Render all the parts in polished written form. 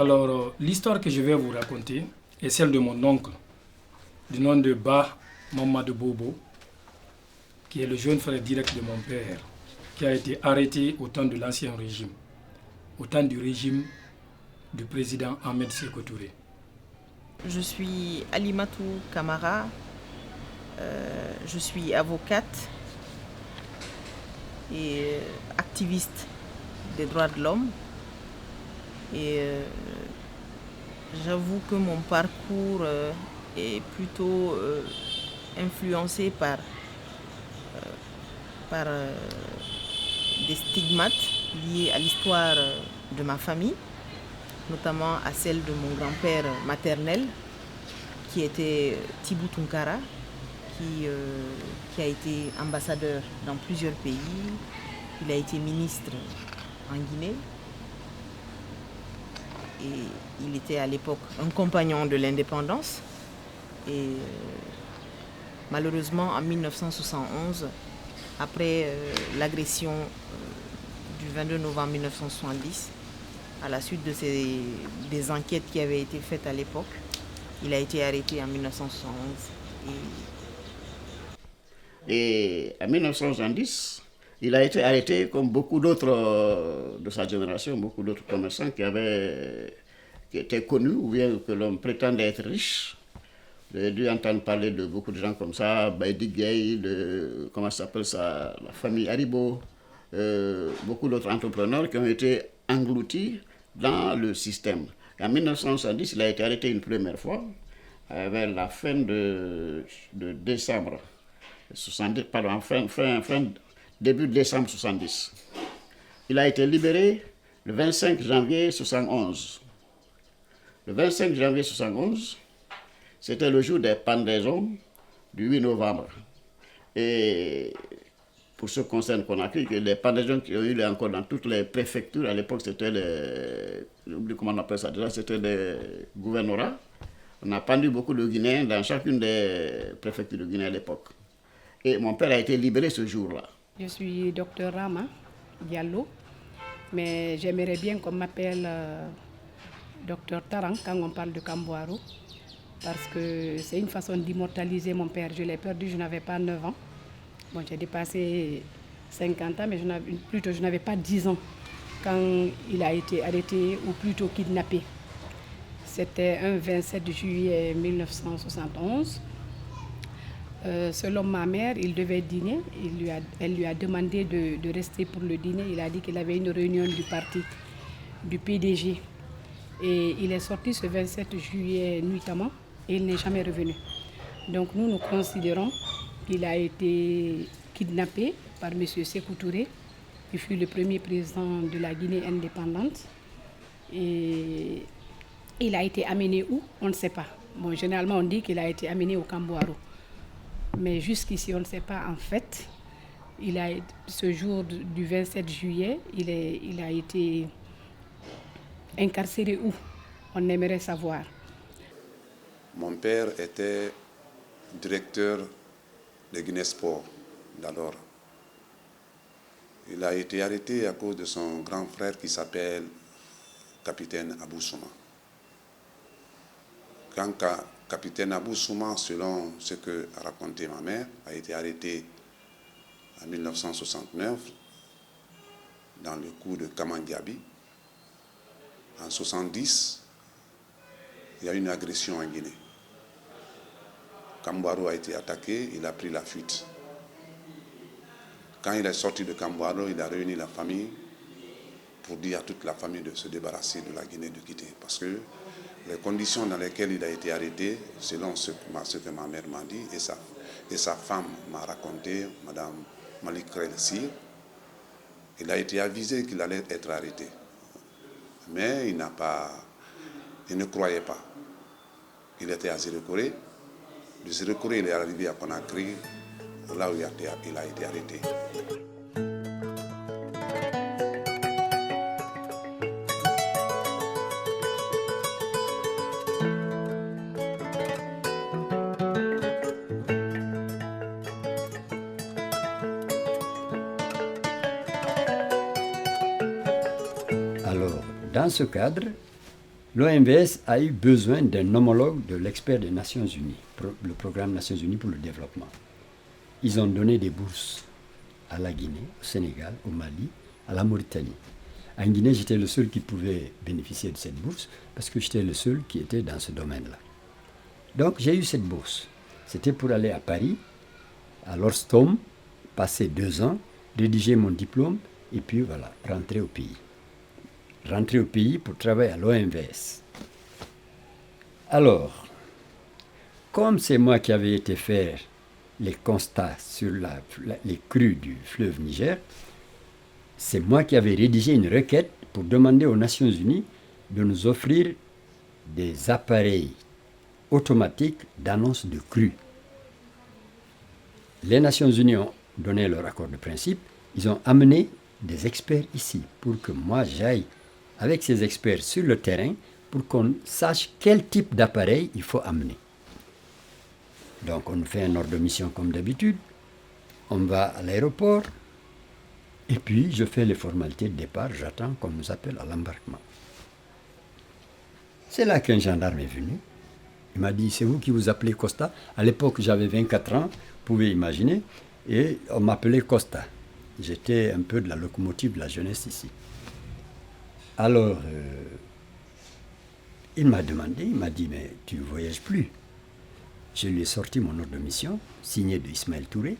Alors, l'histoire que je vais vous raconter est celle de mon oncle, du nom de Ba Mamadou Bobo, qui est le jeune frère direct de mon père, qui a été arrêté au temps de l'ancien régime, au temps du régime du président Ahmed Sékou Touré. Je suis Alimatou Kamara, je suis avocate et activiste des droits de l'homme. Et j'avoue que mon parcours est plutôt influencé par des stigmates liés à l'histoire de ma famille, notamment à celle de mon grand-père maternel, qui était Thibou Tunkara, qui a été ambassadeur dans plusieurs pays. Il a été ministre en Guinée. Et il était à l'époque un compagnon de l'indépendance. Et malheureusement, en 1971, après l'agression du 22 novembre 1970, à la suite des enquêtes qui avaient été faites à l'époque, il a été arrêté en 1971. Et en 1970, il a été arrêté comme beaucoup d'autres de sa génération, beaucoup d'autres commerçants qui étaient connus ou bien que l'on prétendait être riches. J'ai dû entendre parler de beaucoup de gens comme ça, Baïdi Gueye, comment ça s'appelle ça, la famille Haribo, beaucoup d'autres entrepreneurs qui ont été engloutis dans le système. En 1970, il a été arrêté une première fois, vers la fin de décembre 70, pardon, début décembre 70. Il a été libéré le 25 janvier 71. Le 25 janvier 71, c'était le jour des pendaisons du 8 novembre. Et pour ce qui concerne Conakry, que les pendaisons qui ont eu lieu encore dans toutes les préfectures, à l'époque c'était comment on appelle ça déjà, c'était des gouvernorats. On a pendu beaucoup de Guinéens dans chacune des préfectures de Guinée à l'époque. Et mon père a été libéré ce jour-là. Je suis docteur Rama Diallo, mais j'aimerais bien qu'on m'appelle docteur Tarang quand on parle de Kamboaro, parce que c'est une façon d'immortaliser mon père. Je l'ai perdu, je n'avais pas 9 ans. Bon, j'ai dépassé 50 ans, mais je n'avais pas 10 ans quand il a été arrêté ou plutôt kidnappé. C'était un 27 juillet 1971. Selon ma mère, il devait dîner. Elle lui a demandé de rester pour le dîner. Il a dit qu'il avait une réunion du parti, du PDG. Et il est sorti ce 27 juillet nuitamment et il n'est jamais revenu. Donc nous considérons qu'il a été kidnappé par M. Sékou Touré, qui fut le premier président de la Guinée indépendante. Et il a été amené où? On ne sait pas. Bon, généralement, on dit qu'il a été amené au Kamboaro. Mais jusqu'ici, on ne sait pas en fait. Ce jour du 27 juillet, il a été incarcéré où? On aimerait savoir. Mon père était directeur de Guinée Sport d'alors. Il a été arrêté à cause de son grand frère qui s'appelle capitaine Abou Souma. Quand capitaine Abou Souma, selon ce que a raconté ma mère, a été arrêté en 1969 dans le coup de Kamandiabi. En 1970, il y a eu une agression en Guinée. Kamboaro a été attaqué, il a pris la fuite. Quand il est sorti de Kamboaro, il a réuni la famille pour dire à toute la famille de se débarrasser de la Guinée, de quitter. Parce que les conditions dans lesquelles il a été arrêté, selon ce que ma mère m'a dit, et sa femme m'a raconté, Madame Malik Relsi, il a été avisé qu'il allait être arrêté. Mais il ne croyait pas. Il était à Zérekoré. De Zérekoré, il est arrivé à Conakry, là où il a été arrêté. Alors, dans ce cadre, l'OMVS a eu besoin d'un homologue de l'expert des Nations Unies, le programme Nations Unies pour le développement. Ils ont donné des bourses à la Guinée, au Sénégal, au Mali, à la Mauritanie. En Guinée, j'étais le seul qui pouvait bénéficier de cette bourse parce que j'étais le seul qui était dans ce domaine-là. Donc j'ai eu cette bourse. C'était pour aller à Paris, à l'Orstom, passer 2 ans, rédiger mon diplôme et puis voilà, rentrer au pays. Rentrer au pays pour travailler à l'OMVS. Alors, comme c'est moi qui avais été faire les constats sur les crues du fleuve Niger, c'est moi qui avais rédigé une requête pour demander aux Nations Unies de nous offrir des appareils automatiques d'annonce de crues. Les Nations Unies ont donné leur accord de principe, ils ont amené des experts ici pour que moi j'aille avec ces experts sur le terrain pour qu'on sache quel type d'appareil il faut amener. Donc on fait un ordre de mission comme d'habitude, on va à l'aéroport, et puis je fais les formalités de départ, j'attends qu'on nous appelle à l'embarquement. C'est là qu'un gendarme est venu, il m'a dit, c'est vous qui vous appelez Costa. À l'époque j'avais 24 ans, vous pouvez imaginer, et on m'appelait Costa. J'étais un peu de la locomotive de la jeunesse ici. Alors, il m'a demandé, il m'a dit, mais tu ne voyages plus. Je lui ai sorti mon ordre de mission, signé de Ismaël Touré,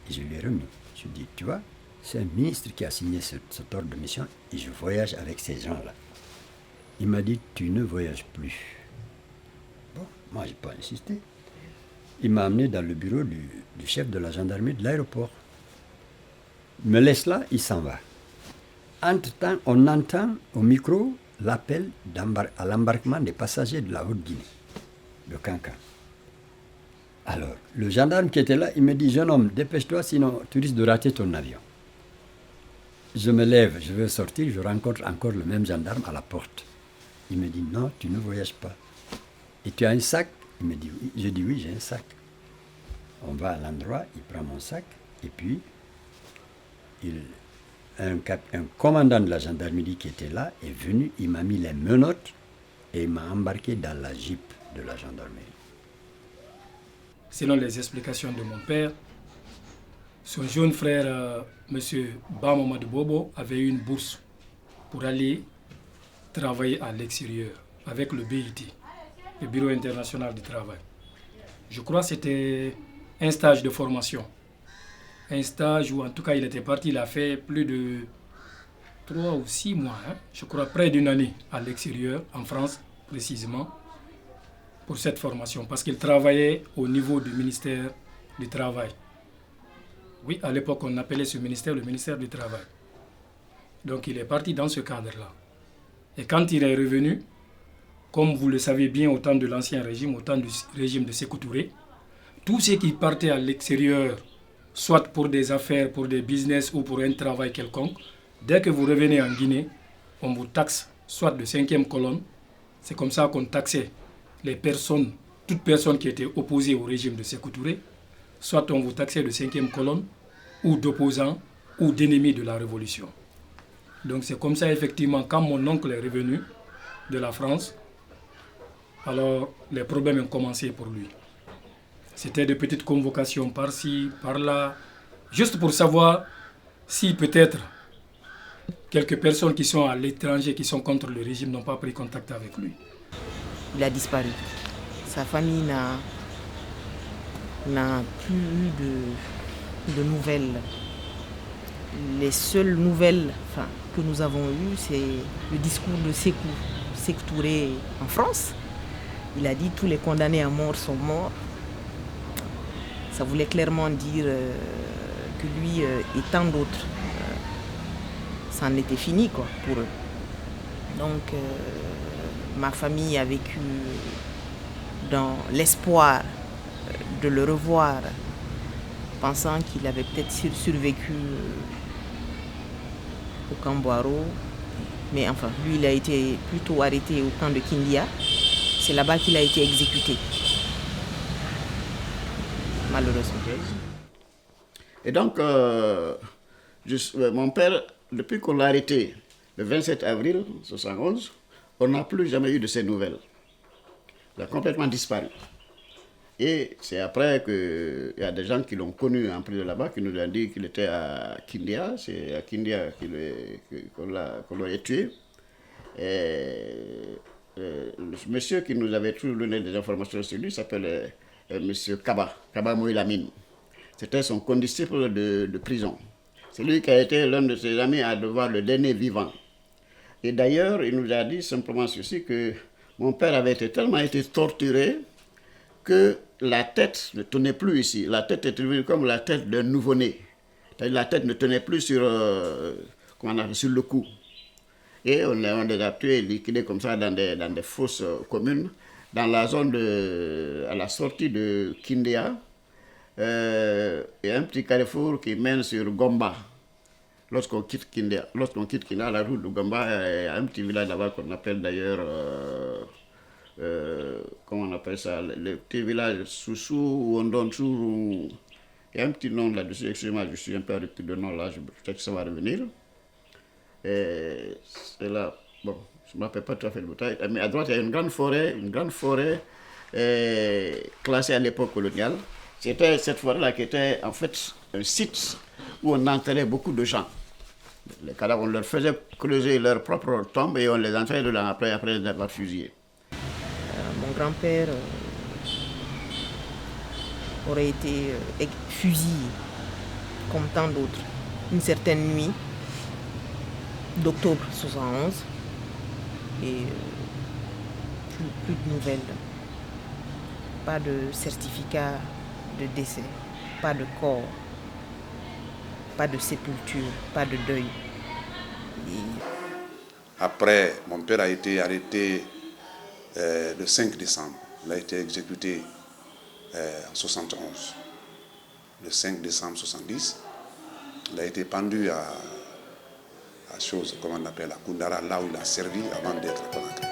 et je lui ai remis. Je lui ai dit, tu vois, c'est un ministre qui a signé cet ordre de mission, et je voyage avec ces gens-là. Il m'a dit, tu ne voyages plus. Bon, moi, je n'ai pas insisté. Il m'a amené dans le bureau du chef de la gendarmerie de l'aéroport. Il me laisse là, il s'en va. Entre-temps, on entend au micro l'appel à l'embarquement des passagers de la Haute-Guinée, de Cancan. Alors, le gendarme qui était là, il me dit, jeune homme, dépêche-toi, sinon tu risques de rater ton avion. Je me lève, je veux sortir, je rencontre encore le même gendarme à la porte. Il me dit, non, tu ne voyages pas. Et tu as un sac? Il me dit, oui. Je dis, oui, j'ai un sac. On va à l'endroit, il prend mon sac, et puis, un commandant de la gendarmerie qui était là est venu, il m'a mis les menottes et il m'a embarqué dans la Jeep de la gendarmerie. Selon les explications de mon père, son jeune frère, M. Ba Mamadou Bobo, avait eu une bourse pour aller travailler à l'extérieur avec le BIT, le Bureau international du travail. Je crois que c'était un stage de formation. Un stage où en tout cas il était parti, il a fait plus de 3 ou 6 mois, je crois près d'une année à l'extérieur, en France précisément, pour cette formation, parce qu'il travaillait au niveau du ministère du Travail. Oui, à l'époque on appelait ce ministère le ministère du Travail. Donc il est parti dans ce cadre-là. Et quand il est revenu, comme vous le savez bien, au temps de l'ancien régime, au temps du régime de Sékou Touré, tous ceux qui partaient à l'extérieur, soit pour des affaires, pour des business ou pour un travail quelconque, dès que vous revenez en Guinée, on vous taxe soit de 5e colonne, c'est comme ça qu'on taxait les personnes, toute personne qui était opposée au régime de Sékou Touré, soit on vous taxait de 5e colonne, ou d'opposants, ou d'ennemis de la révolution. Donc c'est comme ça effectivement, quand mon oncle est revenu de la France, alors les problèmes ont commencé pour lui. C'était de petites convocations par-ci, par-là, juste pour savoir si peut-être quelques personnes qui sont à l'étranger, qui sont contre le régime, n'ont pas pris contact avec lui. Il a disparu. Sa famille n'a plus eu de nouvelles. Les seules nouvelles que nous avons eues, c'est le discours de Sékou Touré en France. Il a dit tous les condamnés à mort sont morts. Ça voulait clairement dire que lui et tant d'autres, ça en était fini quoi, pour eux. Donc ma famille a vécu dans l'espoir de le revoir, pensant qu'il avait peut-être survécu au camp Boiro. Mais enfin, lui, il a été plutôt arrêté au camp de Kindia. C'est là-bas qu'il a été exécuté. Malheureusement. Et donc, mon père, depuis qu'on l'a arrêté le 27 avril 1971, on n'a plus jamais eu de ses nouvelles. Il a complètement disparu. Et c'est après qu'il y a des gens qui l'ont connu en plus de là-bas, qui nous ont dit qu'il était à Kindia. C'est à Kindia qu'on l'a tué. Et le monsieur qui nous avait toujours donné des informations sur lui s'appelle monsieur Kaba Moïlamine. C'était son condisciple de prison. C'est lui qui a été l'un de ses amis à devoir le dernier vivant. Et d'ailleurs, il nous a dit simplement ceci, que mon père avait tellement été torturé que la tête ne tenait plus ici. La tête était devenue comme la tête d'un nouveau-né. La tête ne tenait plus sur le cou. Et on les a tués et liquidés comme ça dans des fosses communes. Dans la zone à la sortie de Kindia, il y a un petit carrefour qui mène sur Gomba. Lorsqu'on quitte Kindia, la route de Gomba, il y a un petit village là-bas qu'on appelle d'ailleurs, comment on appelle ça, le petit village Soussou ou Ondonsou. Il y a un petit nom là-dessus, excusez-moi, je suis un peu arrêté de nom là, peut-être que ça va revenir. Et c'est là, bon, je ne me rappelle pas tout à fait le détail, mais à droite il y a une grande forêt classée à l'époque coloniale. C'était cette forêt-là qui était en fait un site où on enterrait beaucoup de gens. Les cadavres, on leur faisait creuser leur propre tombe et on les enterrait dedans après les avoir fusillés. Mon grand-père aurait été fusillé, comme tant d'autres, une certaine nuit d'octobre 71, et plus de nouvelles. Pas de certificat de décès, pas de corps, pas de sépulture, pas de deuil. Après, mon père a été arrêté le 5 décembre. Il a été exécuté en 71. Le 5 décembre 70, il a été pendu à chose, comment on appelle, à Koundara, là où il a servi avant d'être Conakry.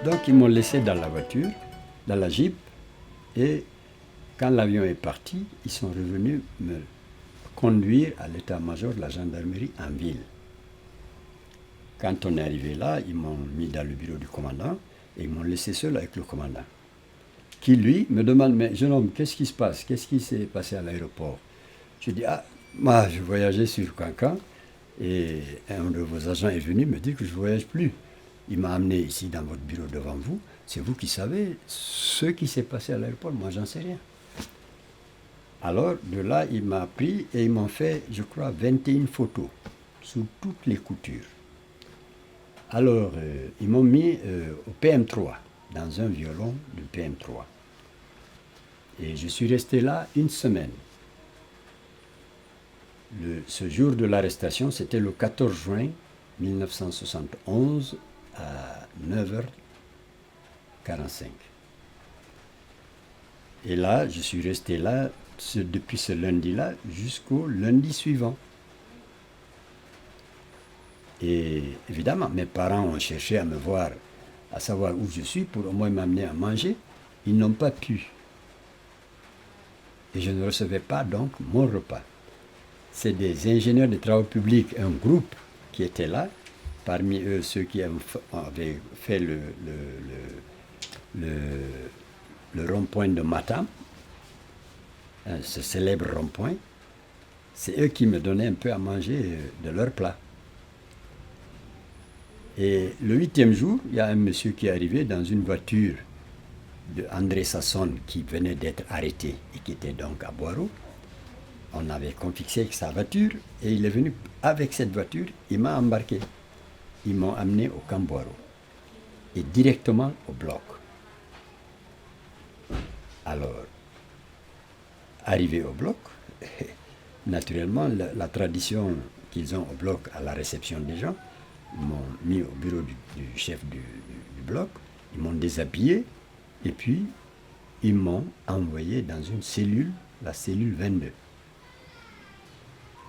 Donc ils m'ont laissé dans la voiture, dans la Jeep, et quand l'avion est parti, ils sont revenus me conduire à l'état-major de la gendarmerie en ville. Quand on est arrivé là, ils m'ont mis dans le bureau du commandant et ils m'ont laissé seul avec le commandant, qui lui me demande, mais jeune homme, qu'est-ce qui se passe? Qu'est-ce qui s'est passé à l'aéroport? Je dis, moi je voyageais sur Cancan et un de vos agents est venu me dire que je ne voyage plus. Il m'a amené ici dans votre bureau devant vous. C'est vous qui savez ce qui s'est passé à l'aéroport. Moi, j'en sais rien. Alors, de là, il m'a pris et ils m'ont fait, je crois, 21 photos sous toutes les coutures. Alors, ils m'ont mis au PM3, dans un violon de PM3. Et je suis resté là une semaine. Ce jour de l'arrestation, c'était le 14 juin 1971, à 9h45. Et là, je suis resté là depuis ce lundi-là jusqu'au lundi suivant. Et évidemment, mes parents ont cherché à me voir, à savoir où je suis pour au moins m'amener à manger. Ils n'ont pas pu. Et je ne recevais pas donc mon repas. C'est des ingénieurs des travaux publics, un groupe qui était là. Parmi eux, ceux qui avaient fait le rond-point de Matam, ce célèbre rond-point, c'est eux qui me donnaient un peu à manger de leur plat. Et le 8e jour, il y a un monsieur qui est arrivé dans une voiture de André Sasson qui venait d'être arrêté et qui était donc à Boiro. On avait confixé sa voiture et il est venu avec cette voiture, il m'a embarqué. Ils m'ont amené au camp Boiro et directement au bloc. Alors, arrivé au bloc, naturellement, la tradition qu'ils ont au bloc à la réception des gens. Ils m'ont mis au bureau du chef du bloc, ils m'ont déshabillé, et puis ils m'ont envoyé dans une cellule, la cellule 22.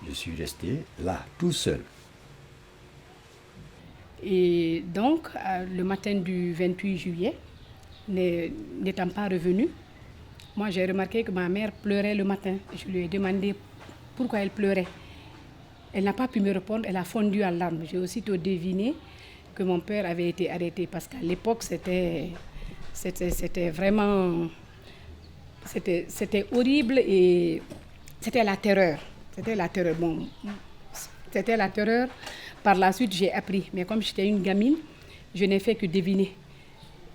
Je suis resté là, tout seul. Et donc, le matin du 28 juillet, n'étant pas revenu, moi j'ai remarqué que ma mère pleurait le matin. Je lui ai demandé pourquoi elle pleurait. Elle n'a pas pu me répondre, elle a fondu en larmes. J'ai aussitôt deviné que mon père avait été arrêté parce qu'à l'époque c'était vraiment... C'était horrible et c'était la terreur. C'était la terreur. Bon, c'était la terreur. Par la suite, j'ai appris. Mais comme j'étais une gamine, je n'ai fait que deviner.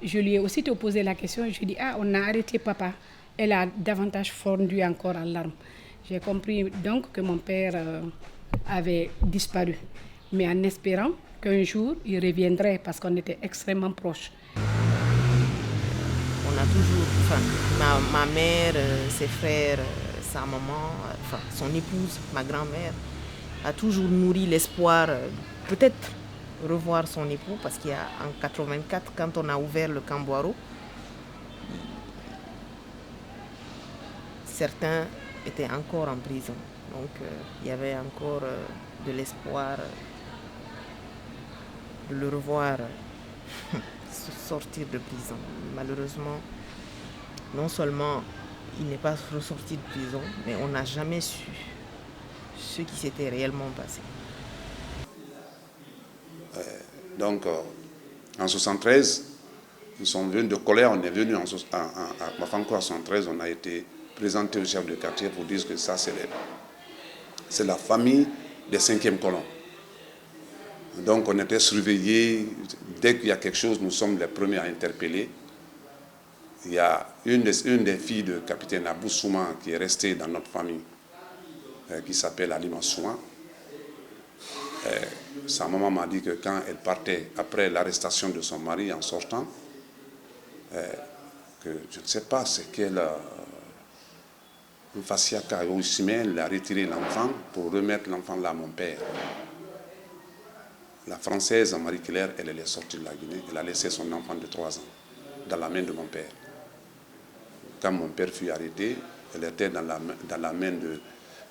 Je lui ai aussitôt posé la question. Je lui ai dit, ah, on a arrêté papa. Elle a davantage fondu encore en larmes. J'ai compris donc que mon père avait disparu. Mais en espérant qu'un jour, il reviendrait parce qu'on était extrêmement proches. On a toujours, enfin, ma mère, ses frères, sa maman, enfin, son épouse, ma grand-mère, a toujours nourri l'espoir peut-être revoir son époux, parce qu'il y a en 84, quand on a ouvert le camp Boiro, certains étaient encore en prison. Donc il y avait encore de l'espoir de le revoir sortir de prison. Malheureusement, non seulement il n'est pas ressorti de prison, mais on n'a jamais su ce qui s'était réellement passé. Donc, en 1973, nous sommes venus de colère, on est venu à Mafanko en 1973, on a été présenté au chef de quartier pour dire que ça, c'est la famille des 5e colons. Donc, on était surveillés. Dès qu'il y a quelque chose, nous sommes les premiers à interpeller. Il y a une des filles de capitaine Abou Souma qui est restée dans notre famille, qui s'appelle Alima Souma. Sa maman m'a dit que quand elle partait après l'arrestation de son mari en sortant, que je ne sais pas, c'est qu'elle, Fassiaka Oussimel, a retiré l'enfant pour remettre l'enfant là à mon père. La Française, Marie-Claire, elle est sortie de la Guinée, elle a laissé son enfant de 3 ans dans la main de mon père. Quand mon père fut arrêté, elle était dans la main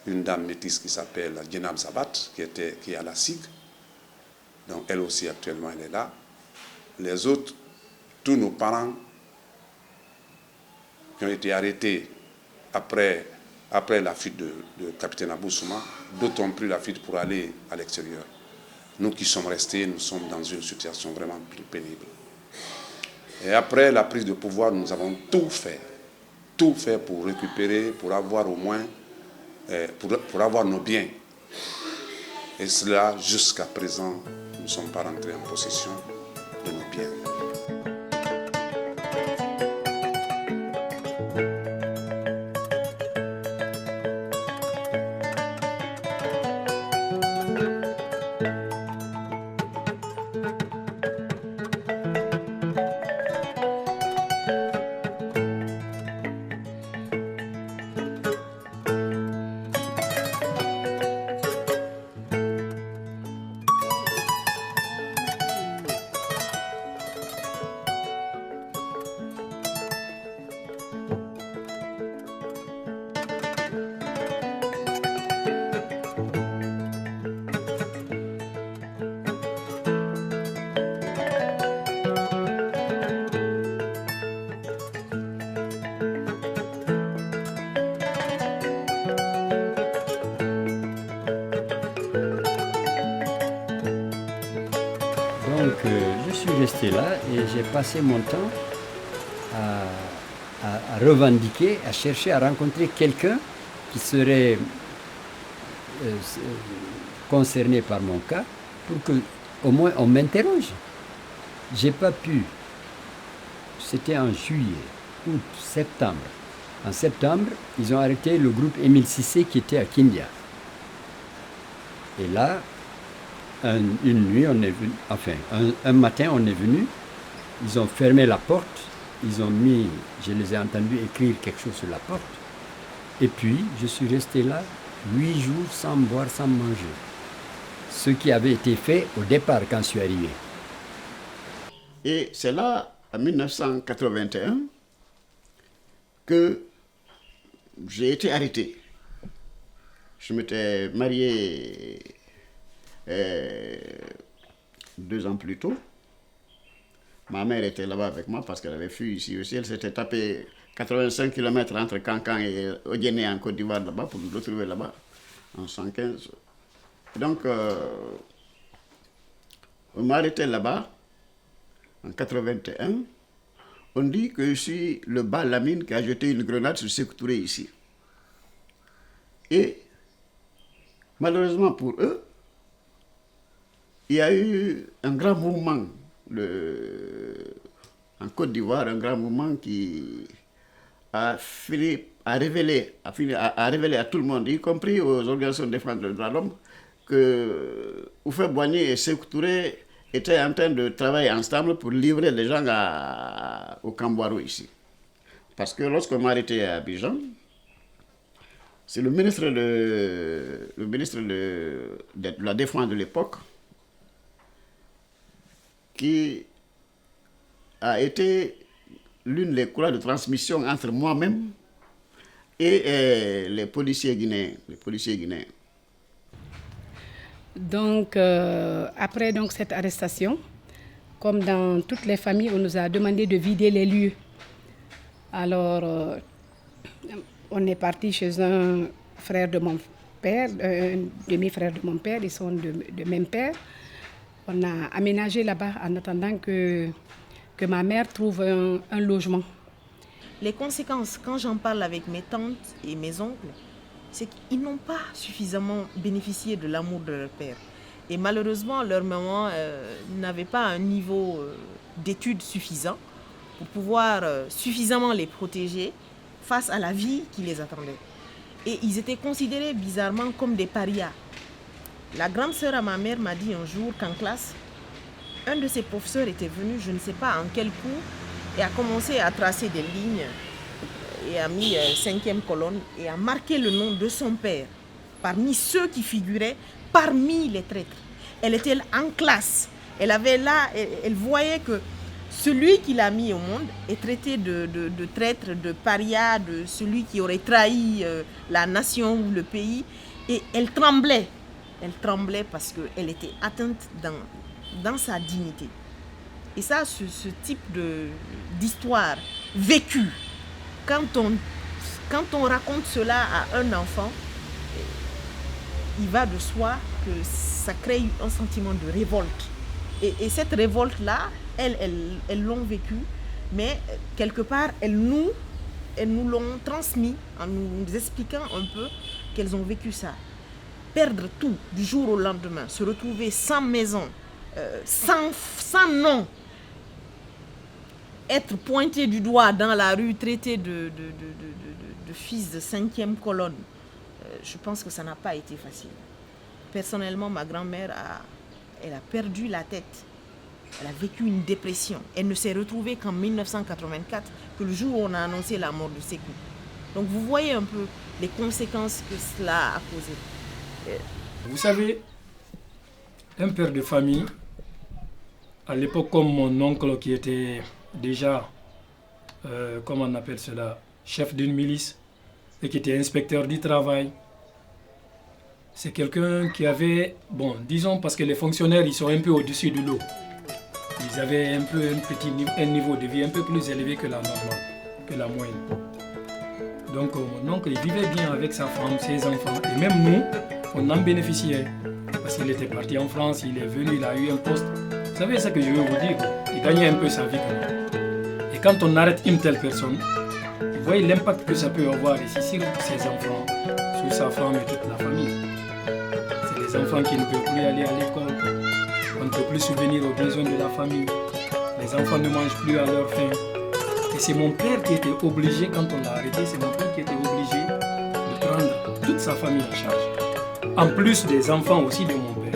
d'une dame métisse qui s'appelle Djenab Sabat, qui est à la SIG. Donc elle aussi actuellement elle est là. Les autres, tous nos parents qui ont été arrêtés après la fuite de capitaine Abou Souma, d'autres ont pris la fuite pour aller à l'extérieur. Nous qui sommes restés, nous sommes dans une situation vraiment pénible. Et après la prise de pouvoir, nous avons tout fait pour récupérer, pour avoir au moins, pour avoir nos biens. Et cela, jusqu'à présent, nous ne sommes pas rentrés en possession de nos biens. Je suis resté là et j'ai passé mon temps à revendiquer, à chercher à rencontrer quelqu'un qui serait concerné par mon cas pour que au moins on m'interroge. J'ai pas pu. C'était en juillet, août, septembre. En septembre, ils ont arrêté le groupe Émile Cissé qui était à Kindia. Et là, une nuit, on est venu, enfin, un matin, on est venu, ils ont fermé la porte, ils ont mis, je les ai entendus écrire quelque chose sur la porte, et puis je suis resté là 8 jours sans boire, sans manger. ce qui avait été fait au départ quand je suis arrivé. Et c'est là, en 1981, que j'ai été arrêté. Je m'étais marié 2 ans plus tôt. Ma mère était là-bas avec moi parce qu'elle avait fui ici aussi. Elle s'était tapé 85 km entre Cancan et Odiéné en Côte d'Ivoire là-bas pour nous retrouver là-bas en 1915. Donc, on m'a arrêté là-bas en 81. On dit que je suis le bas Lamine qui a jeté une grenade sur Sékou Touré ici. Et malheureusement pour eux, il y a eu un grand mouvement en Côte d'Ivoire, un grand mouvement qui a fini à révéler à tout le monde, y compris aux organisations de défense des droits de l'homme, que Houphouët-Boigny et Sékou Touré étaient en train de travailler ensemble pour livrer les gens au Cambouaro ici. Parce que lorsqu'on m'a arrêté à Abidjan, c'est le ministre de la Défense de l'époque qui a été l'une des courroies de transmission entre moi-même et les policiers guinéens. Donc, après donc, cette arrestation, comme dans toutes les familles, on nous a demandé de vider les lieux. Alors, on est parti chez un frère de mon père, un demi-frère de mon père, ils sont de même père. On a aménagé là-bas en attendant que ma mère trouve un logement. Les conséquences, quand j'en parle avec mes tantes et mes oncles, c'est qu'ils n'ont pas suffisamment bénéficié de l'amour de leur père. Et malheureusement, leur maman n'avait pas un niveau d'études suffisant pour pouvoir suffisamment les protéger face à la vie qui les attendait. Et ils étaient considérés bizarrement comme des parias. La grande sœur à ma mère m'a dit un jour qu'en classe, un de ses professeurs était venu, je ne sais pas en quel cours, et a commencé à tracer des lignes et a mis 5e colonne et a marqué le nom de son père parmi ceux qui figuraient parmi les traîtres. Elle était en classe. Elle voyait que celui qui l'a mis au monde est traité de traître, de paria, de celui qui aurait trahi la nation ou le pays. Et elle tremblait. Elle tremblait parce qu'elle était atteinte dans sa dignité. Et ça, ce type d'histoire vécue, quand on raconte cela à un enfant, il va de soi que ça crée un sentiment de révolte. Et cette révolte-là, elles l'ont vécue, mais quelque part, elles nous l'ont transmis en nous expliquant un peu qu'elles ont vécu ça. Perdre tout du jour au lendemain, se retrouver sans maison, sans nom, être pointé du doigt dans la rue, traité de fils de 5e colonne, je pense que ça n'a pas été facile. Personnellement, ma grand-mère elle a perdu la tête. Elle a vécu une dépression. Elle ne s'est retrouvée qu'en 1984, que le jour où on a annoncé la mort de Sékou. Donc vous voyez un peu les conséquences que cela a causées. Vous savez, un père de famille, à l'époque comme mon oncle qui était déjà, comment on appelle cela, chef d'une milice et qui était inspecteur du travail, c'est quelqu'un qui avait, bon, disons parce que les fonctionnaires, ils sont un peu au-dessus du lot. Ils avaient un niveau de vie un peu plus élevé que la normale, que la moyenne. Donc mon oncle, il vivait bien avec sa femme, ses enfants. Et même nous, on en bénéficiait. Parce qu'il était parti en France, il est venu, il a eu un poste. Vous savez ce que je veux vous dire? Il gagnait un peu sa vie quand même. Et quand on arrête une telle personne, vous voyez l'impact que ça peut avoir ici sur ses enfants, sur sa femme et toute la famille. C'est des enfants qui ne peuvent plus aller à l'école. On ne peut plus subvenir aux besoins de la famille. Les enfants ne mangent plus à leur faim. Et c'est mon père qui était obligé, quand on l'a arrêté, c'est mon père qui était obligé de prendre toute sa famille en charge. En plus des enfants aussi de mon père.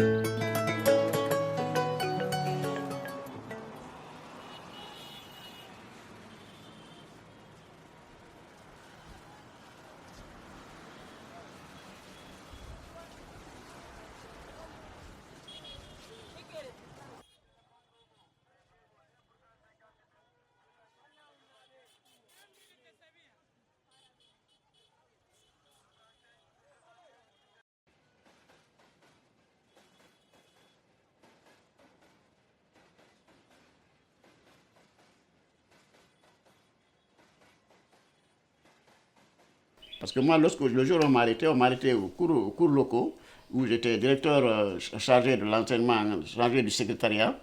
Parce que moi, le jour où on m'a arrêté aux cours locaux, où j'étais directeur chargé de l'enseignement, chargé du secrétariat.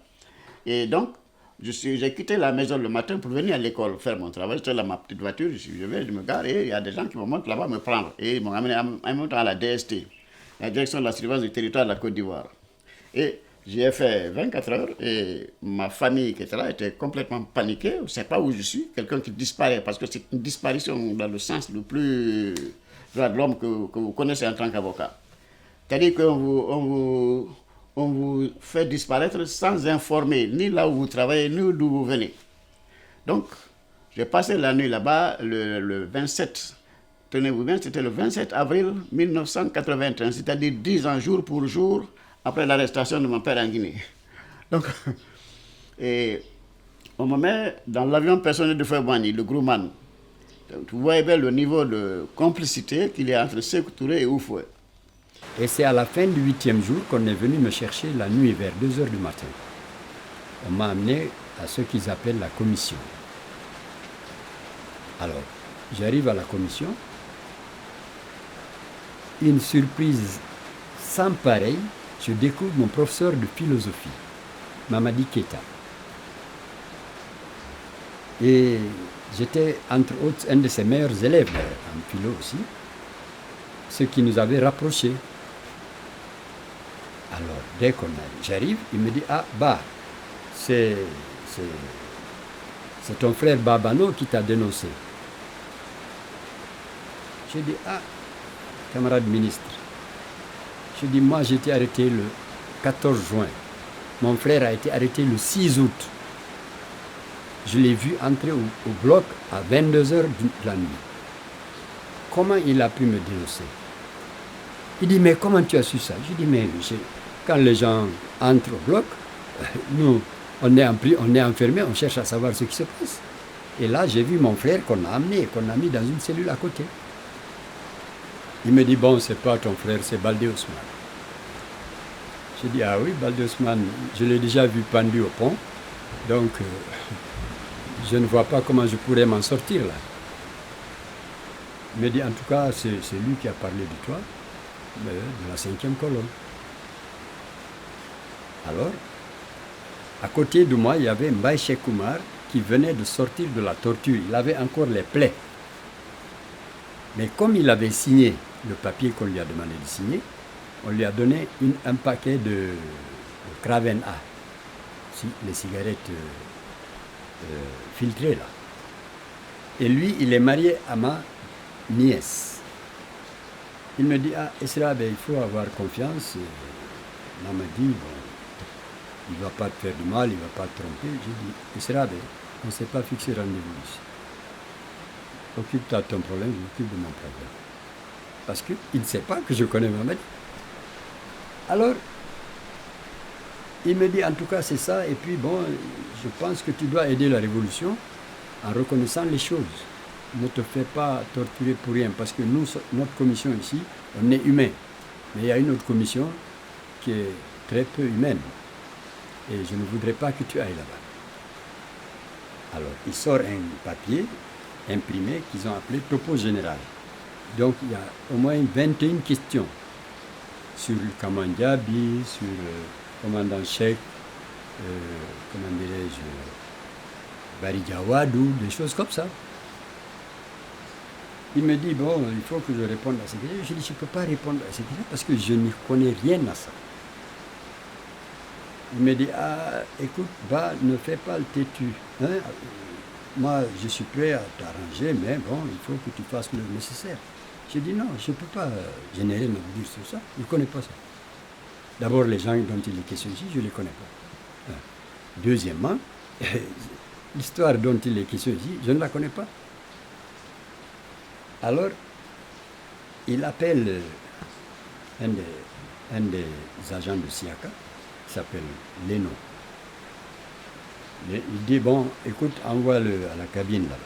Et donc, j'ai quitté la maison le matin pour venir à l'école faire mon travail. J'étais dans ma petite voiture, je me gare et il y a des gens qui me montent là-bas me prendre. Et ils m'ont amené en même temps à la DST, la direction de la surveillance du territoire de la Côte d'Ivoire. Et j'y ai fait 24 heures et ma famille qui était là était complètement paniquée. On ne sait pas où je suis. Quelqu'un qui disparaît, parce que c'est une disparition dans le sens le plus droit de l'homme que vous connaissez en tant qu'avocat. C'est-à-dire qu'on vous fait disparaître sans informer ni là où vous travaillez, ni d'où vous venez. Donc, j'ai passé la nuit là-bas le 27, tenez-vous bien, c'était le 27 avril 1981, c'est-à-dire 10 ans jour pour jour après l'arrestation de mon père en Guinée. Donc, et on me met dans l'avion personnel de Fouet-Boigny, le Grumman. Vous voyez bien le niveau de complicité qu'il y a entre Sékou Touré et Houphouët. Et c'est à la fin du 8e jour qu'on est venu me chercher la nuit vers 2h du matin. On m'a amené à ce qu'ils appellent la commission. Alors, j'arrive à la commission. Une surprise sans pareil, je découvre mon professeur de philosophie, Mamadi Keita. Et j'étais, entre autres, un de ses meilleurs élèves, en philo aussi, ce qui nous avait rapprochés. Alors, dès qu'on j'arrive, il me dit, ah, bah, c'est ton frère Babano qui t'a dénoncé. J'ai dit, ah, camarade ministre, j'ai dit, moi j'ai été arrêté le 14 juin. Mon frère a été arrêté le 6 août. Je l'ai vu entrer au bloc à 22h de la nuit. Comment il a pu me dénoncer? Il dit, mais comment tu as su ça? Je dis, mais quand les gens entrent au bloc, nous, on est enfermés, on cherche à savoir ce qui se passe. Et là, j'ai vu mon frère qu'on a amené, qu'on a mis dans une cellule à côté. Il me dit, bon, c'est pas ton frère, c'est Baldé Ousmane. J'ai dit, ah oui, Baldé Ousmane, je l'ai déjà vu pendu au pont, donc je ne vois pas comment je pourrais m'en sortir là. Il me dit, en tout cas, c'est lui qui a parlé de toi, de la 5e colonne. Alors, à côté de moi, il y avait Mbaye Cheikh Oumar qui venait de sortir de la torture. Il avait encore les plaies. Mais comme il avait signé le papier qu'on lui a demandé de signer, on lui a donné un paquet de Craven A, les cigarettes filtrées là. Et lui, il est marié à ma nièce. Il me dit, ah, Esra, ben, il faut avoir confiance. Il m'a dit, bon, il ne va pas te faire du mal, il ne va pas te tromper. J'ai dit, Esra, ben, on ne s'est pas fixé rendez-vous ici. Occupe-toi de ton problème, je m'occupe de mon problème. Parce qu'il ne sait pas que je connais Mamadi. Alors, il me dit, en tout cas, c'est ça, et puis bon, je pense que tu dois aider la révolution en reconnaissant les choses. Ne te fais pas torturer pour rien, parce que nous, notre commission ici, on est humain. Mais il y a une autre commission qui est très peu humaine. Et je ne voudrais pas que tu ailles là-bas. Alors, il sort un papier imprimé qu'ils ont appelé topo général. Donc, il y a au moins 21 questions sur le Kamandiabi, sur le commandant Cheikh, comment dirais-je, Barigawadou, des choses comme ça. Il me dit, bon, il faut que je réponde à cette question. Je dis, je ne peux pas répondre à cette question parce que je n'y connais rien à ça. Il me dit, ah, écoute, bah, ne fais pas le têtu. Hein? Moi, je suis prêt à t'arranger, mais bon, il faut que tu fasses le nécessaire. J'ai dit, non, je ne peux pas générer ma dire sur ça. Je ne connais pas ça. D'abord, les gens dont il est question ici, je ne les connais pas. Deuxièmement, l'histoire dont il est question ici, je ne la connais pas. Alors, il appelle un des agents de Siaka, qui s'appelle Leno. Il dit, bon, écoute, envoie-le à la cabine là-bas.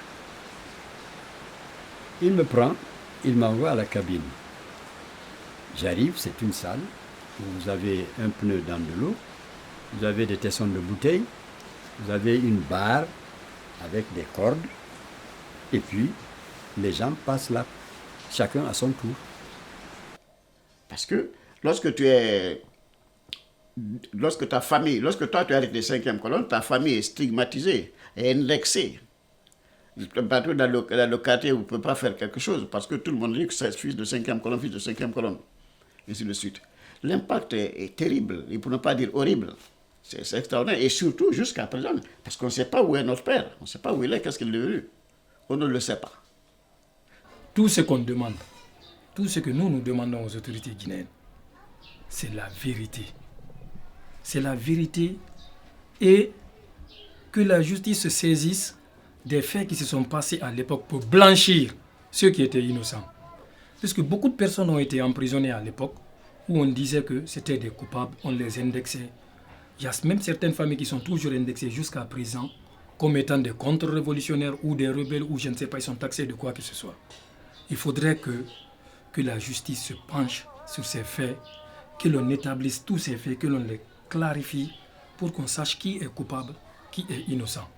Il me prend, il m'envoie à la cabine. J'arrive, c'est une salle où vous avez un pneu dans de l'eau, vous avez des tessons de bouteilles, vous avez une barre avec des cordes, et puis les gens passent là chacun à son tour. Parce que lorsque toi tu es avec les 5e colonnes, ta famille est stigmatisée et indexée. Dans le quartier, vous ne pouvez pas faire quelque chose parce que tout le monde dit que c'est fils de 5e colonne, fils de 5e colonne, et ainsi de suite. L'impact est terrible, et pour ne pas dire horrible. C'est extraordinaire, et surtout jusqu'à présent, parce qu'on ne sait pas où est notre père, on ne sait pas où il est, qu'est-ce qu'il est devenu. On ne le sait pas. Tout ce qu'on demande, tout ce que nous demandons aux autorités guinéennes, c'est la vérité. C'est la vérité et que la justice se saisisse des faits qui se sont passés à l'époque pour blanchir ceux qui étaient innocents. Parce que beaucoup de personnes ont été emprisonnées à l'époque où on disait que c'était des coupables, on les indexait. Il y a même certaines familles qui sont toujours indexées jusqu'à présent comme étant des contre-révolutionnaires ou des rebelles ou je ne sais pas, ils sont taxés de quoi que ce soit. Il faudrait que la justice se penche sur ces faits, que l'on établisse tous ces faits, que l'on les clarifie pour qu'on sache qui est coupable, qui est innocent.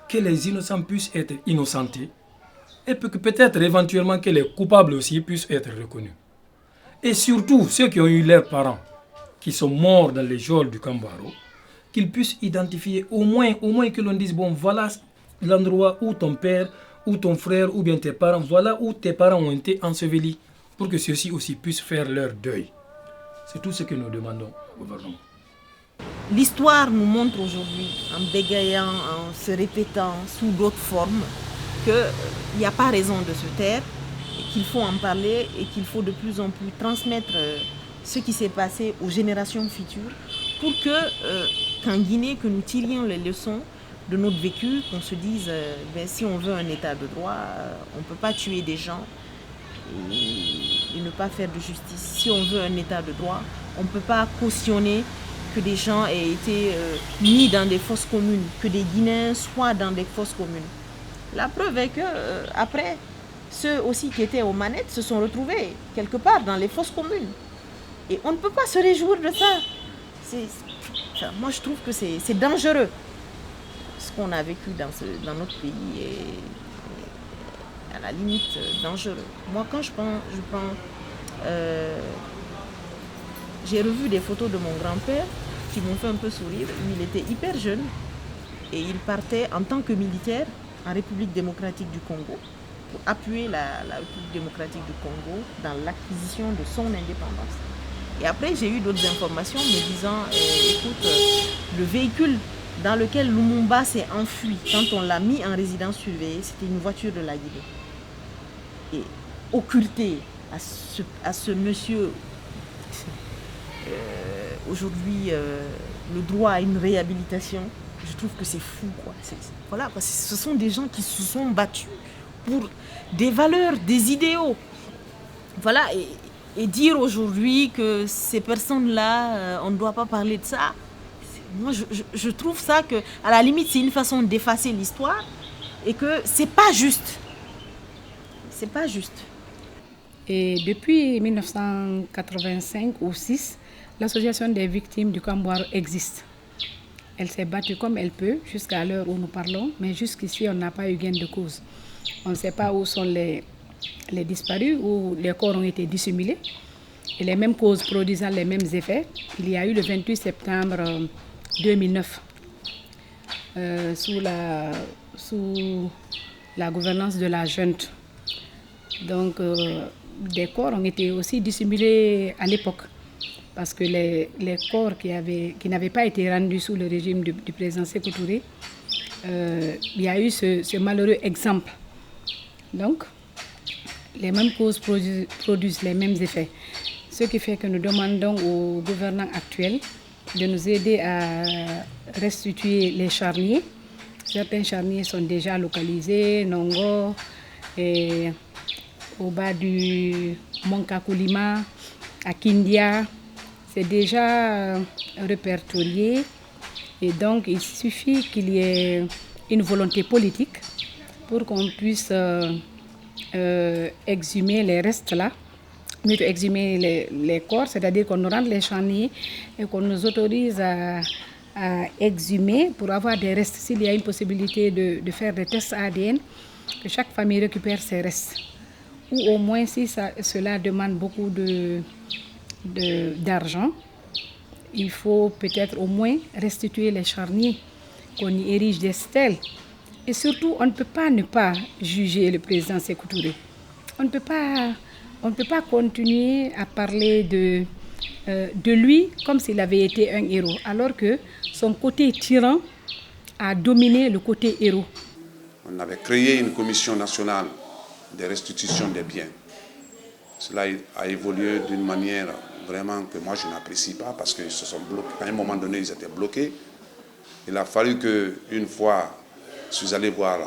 Que les innocents puissent être innocentés et que peut-être éventuellement que les coupables aussi puissent être reconnus. Et surtout, ceux qui ont eu leurs parents, qui sont morts dans les geôles du Kambaro, qu'ils puissent identifier au moins que l'on dise, bon, voilà l'endroit où ton père, ou ton frère, ou bien tes parents, voilà où tes parents ont été ensevelis, pour que ceux-ci aussi puissent faire leur deuil. C'est tout ce que nous demandons au gouvernement. L'histoire nous montre aujourd'hui, en bégayant, en se répétant sous d'autres formes, qu'il n'y a pas raison de se taire, qu'il faut en parler et qu'il faut de plus en plus transmettre ce qui s'est passé aux générations futures pour qu'en Guinée, que nous tirions les leçons de notre vécu, qu'on se dise, si on veut un état de droit, on ne peut pas tuer des gens et ne pas faire de justice. Si on veut un état de droit, on ne peut pas cautionner que des gens aient été mis dans des fosses communes, que des Guinéens soient dans des fosses communes. La preuve est que après, ceux aussi qui étaient aux manettes se sont retrouvés quelque part dans les fosses communes. Et on ne peut pas se réjouir de ça. Moi, je trouve que c'est dangereux. Ce qu'on a vécu dans notre pays est à la limite dangereux. Moi, quand je prends j'ai revu des photos de mon grand-père qui m'ont fait un peu sourire. Il était hyper jeune et il partait en tant que militaire en République démocratique du Congo pour appuyer la République démocratique du Congo dans l'acquisition de son indépendance. Et après, j'ai eu d'autres informations me disant, écoute, le véhicule dans lequel Lumumba s'est enfui, quand on l'a mis en résidence surveillée, c'était une voiture de la Guinée. Et occulté à ce monsieur, aujourd'hui, le droit à une réhabilitation, je trouve que c'est fou, quoi. Voilà, quoi. Ce sont des gens qui se sont battus pour des valeurs, des idéaux. Voilà, et dire aujourd'hui que ces personnes-là, on ne doit pas parler de ça, moi je trouve ça que, à la limite, c'est une façon d'effacer l'histoire et que c'est pas juste. C'est pas juste. Et depuis 1985 ou 6, l'association des victimes du Kambaro existe. Elle s'est battue comme elle peut jusqu'à l'heure où nous parlons, mais jusqu'ici, on n'a pas eu gain de cause. On ne sait pas où sont les disparus, où les corps ont été dissimulés. Et les mêmes causes produisant les mêmes effets, il y a eu le 28 septembre 2009, sous la gouvernance de la junte. Donc, des corps ont été aussi dissimulés à l'époque. Parce que les corps qui n'avaient pas été rendus sous le régime du président Sékou Touré, il y a eu ce malheureux exemple. Donc, les mêmes causes produisent les mêmes effets. Ce qui fait que nous demandons aux gouvernants actuels de nous aider à restituer les charniers. Certains charniers sont déjà localisés, Nongo, et au bas du Mont Kakulima, à Kindia. C'est déjà répertorié et donc il suffit qu'il y ait une volonté politique pour qu'on puisse exhumer les restes là, mais exhumer les corps, c'est-à-dire qu'on nous rende les charniers et qu'on nous autorise à exhumer pour avoir des restes. S'il y a une possibilité de faire des tests ADN, que chaque famille récupère ses restes. ou au moins si cela demande beaucoup d'argent, il faut peut-être au moins restituer les charniers, qu'on y érige des stèles. Et surtout, on ne peut pas ne pas juger le président Sékou Touré. On ne peut pas continuer à parler de lui comme s'il avait été un héros, alors que son côté tyran a dominé le côté héros. On avait créé une commission nationale de restitution des biens. Cela a évolué d'une manière vraiment que moi je n'apprécie pas parce qu'ils se sont bloqués. À un moment donné, ils étaient bloqués. Il a fallu qu'une fois, je suis allé voir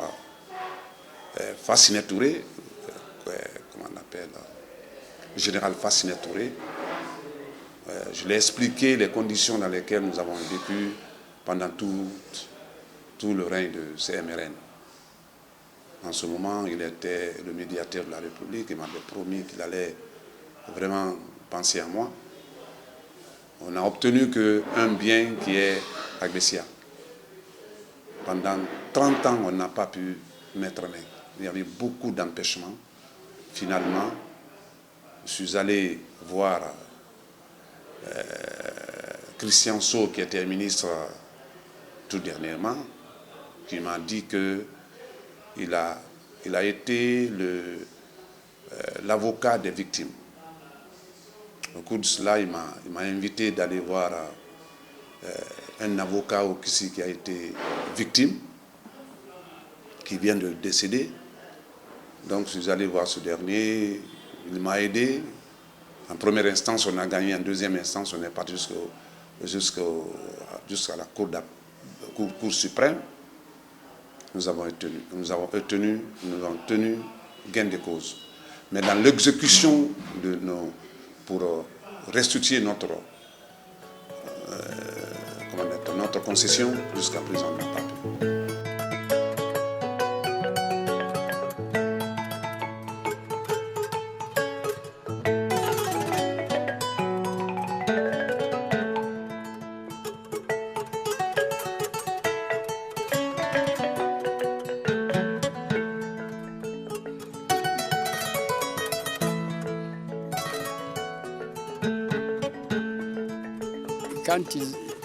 Fassiné Touré, comment on appelle, le général Fassiné Touré. Je lui ai expliqué les conditions dans lesquelles nous avons vécu pendant tout le règne de CMRN. En ce moment, il était le médiateur de la République. Il m'avait promis qu'il allait vraiment penser à moi. On n'a obtenu qu'un bien qui est à Gbessia. Pendant 30 ans, on n'a pas pu mettre main. Il y avait beaucoup d'empêchements. Finalement, je suis allé voir Christian Sow, qui était ministre tout dernièrement, qui m'a dit qu'il a été l'avocat des victimes. Au cours de cela, il m'a invité d'aller voir un avocat ici qui a été victime, qui vient de décéder. Donc je suis allé voir ce dernier, il m'a aidé. En première instance, on a gagné. En deuxième instance, on est parti jusqu'à la Cour suprême. Nous avons tenu gain de cause. Mais dans l'exécution pour restituer notre concession, jusqu'à présent, on n'a pas pu.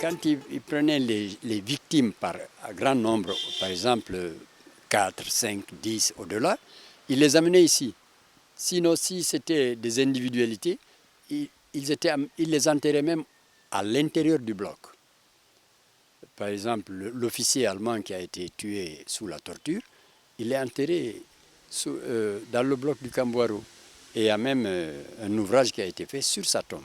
Quand ils prenaient les victimes par grand nombre, par exemple 4, 5, 10 au-delà, ils les amenaient ici. Sinon, si c'était des individualités, ils les enterraient même à l'intérieur du bloc. Par exemple, l'officier allemand qui a été tué sous la torture, il est enterré dans le bloc du Cambouaro. Et il y a même un ouvrage qui a été fait sur sa tombe.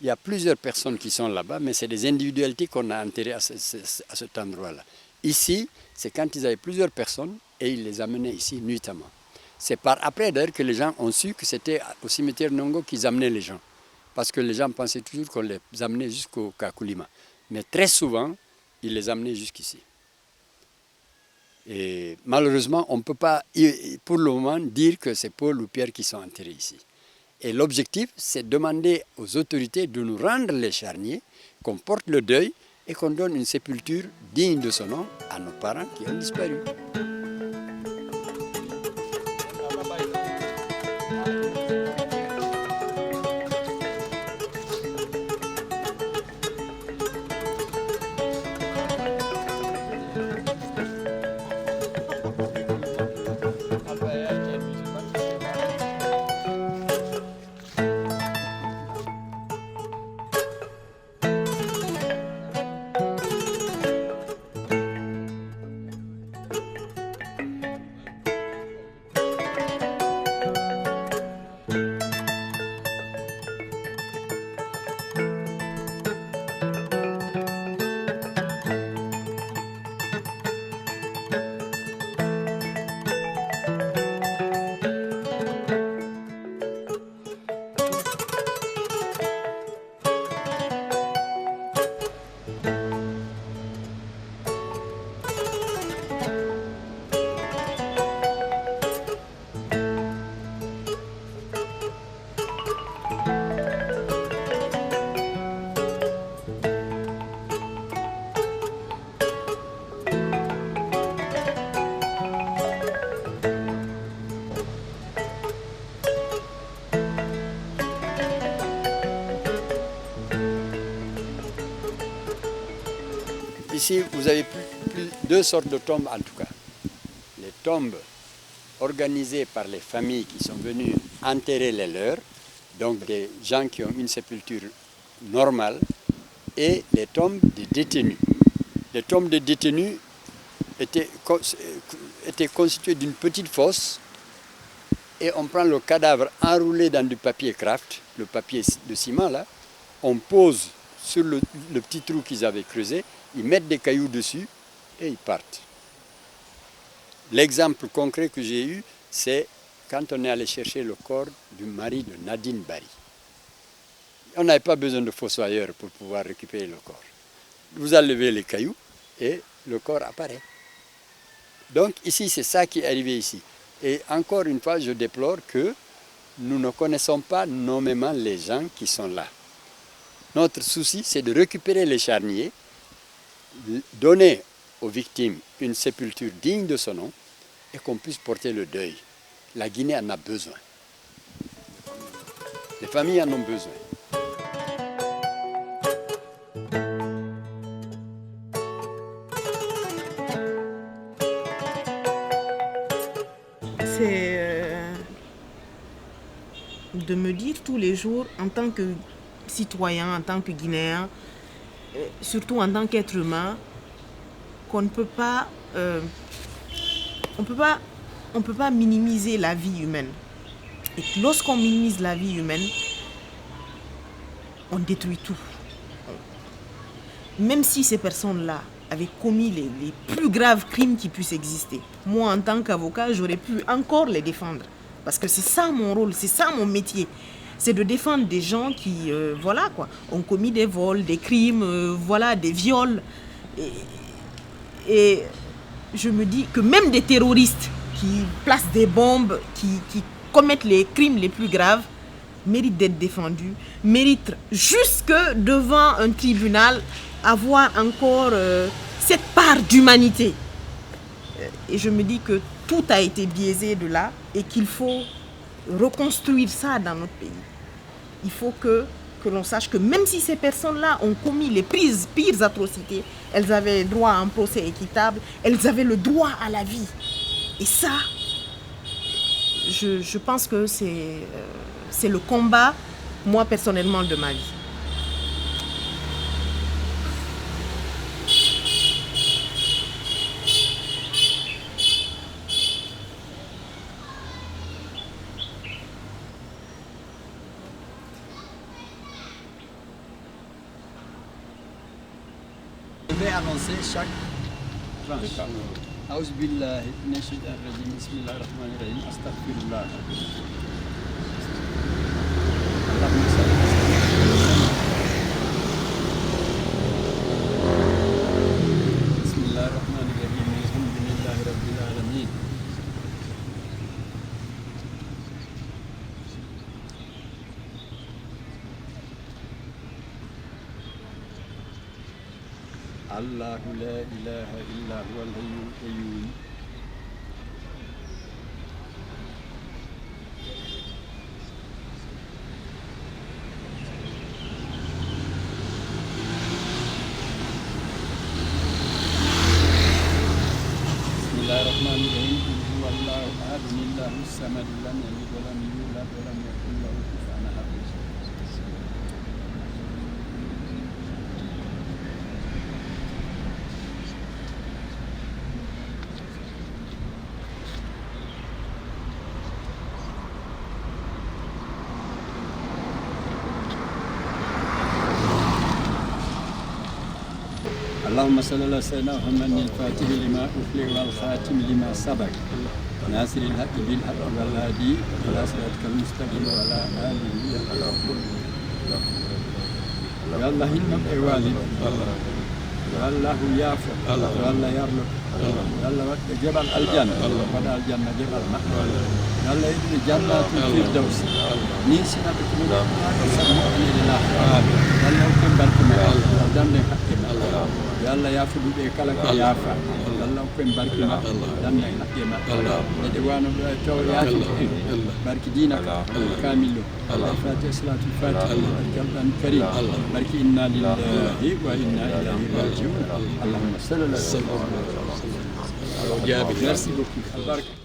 Il y a plusieurs personnes qui sont là-bas, mais c'est des individualités qu'on a enterrées à cet endroit-là. Ici, c'est quand ils avaient plusieurs personnes et ils les amenaient ici nuitamment. C'est par après d'ailleurs que les gens ont su que c'était au cimetière Nongo qu'ils amenaient les gens. Parce que les gens pensaient toujours qu'on les amenait jusqu'au Kakulima. Mais très souvent, ils les amenaient jusqu'ici. Et malheureusement, on ne peut pas, pour le moment, dire que c'est Paul ou Pierre qui sont enterrés ici. Et l'objectif, c'est de demander aux autorités de nous rendre les charniers, qu'on porte le deuil et qu'on donne une sépulture digne de son nom à nos parents qui ont disparu. ici, vous avez deux sortes de tombes en tout cas. Les tombes organisées par les familles qui sont venues enterrer les leurs, donc des gens qui ont une sépulture normale, et les tombes des détenus. Les tombes des détenus étaient constituées d'une petite fosse, et on prend le cadavre enroulé dans du papier craft, le papier de ciment là, on pose sur le petit trou qu'ils avaient creusé, ils mettent des cailloux dessus et ils partent. L'exemple concret que j'ai eu, c'est quand on est allé chercher le corps du mari de Nadine Barry. On n'avait pas besoin de fossoyeur pour pouvoir récupérer le corps. Vous enlevez les cailloux et le corps apparaît. Donc ici, c'est ça qui est arrivé ici. Et encore une fois, je déplore que nous ne connaissons pas nommément les gens qui sont là. Notre souci, c'est de récupérer les charniers, donner aux victimes une sépulture digne de son nom et qu'on puisse porter le deuil. La Guinée en a besoin. Les familles en ont besoin. C'est de me dire tous les jours, en tant que citoyen, en tant que Guinéen, surtout en tant qu'être humain, qu'on ne peut pas, on peut pas minimiser la vie humaine. Et que lorsqu'on minimise la vie humaine, on détruit tout. Même si ces personnes-là avaient commis les plus graves crimes qui puissent exister, moi en tant qu'avocat, j'aurais pu encore les défendre. Parce que c'est ça mon rôle, c'est ça mon métier. C'est de défendre des gens qui, voilà quoi, ont commis des vols, des crimes, voilà, des viols. Et je me dis que même des terroristes qui placent des bombes, qui commettent les crimes les plus graves, méritent d'être défendus, méritent jusque devant un tribunal avoir encore cette part d'humanité. Et je me dis que tout a été biaisé de là et qu'il faut reconstruire ça dans notre pays. Il faut que l'on sache que même si ces personnes-là ont commis les pires atrocités, elles avaient droit à un procès équitable, elles avaient le droit à la vie. Et ça, je pense que c'est le combat, moi personnellement, de ma vie. Je vais annoncer chaque tranche. Aouz billahi minash shaitanir rajim. Bismillahir rahmanir rahim. Astaghfirullah. Allahumma salli ala sayyidina. Bismillahir rahmanir rahim. Alhamdulillahi rabbil alamin. Allahu la ilaha illa huwal hayyul qayyum. Bismillahirrahmanirrahim. Qul huwallahu ahad, Allahus samad, lam yalid wa lam yulad wa lam yakul lahu kufuwan ahad. اللهم صل على سيدنا محمد الفاتح لما أغلق والخاتم لما سبق ناصر الحق بالحق والهادي إلى صراطك المستقيم وعلى آله يا الله إنك والد يا الله يافو يا الله يرلق يا الله جبل الجنة ودا الجنة جبل المأوى يا الله إذن جنات الفردوس نيسنا بكل سمعني لله يا الله كم بركم يا الله دم حقنا يا الله يافو بكلك يافا يا الله koye barke ma danna e haqqe ma neɗe wano taw yaati en barke dina ka kamil o fatiha salatul fatiha barke alquran karim barke inna lillahi wa inna ilayhi rajiun allahumma salli ala sayyidina. Merci beaucoup.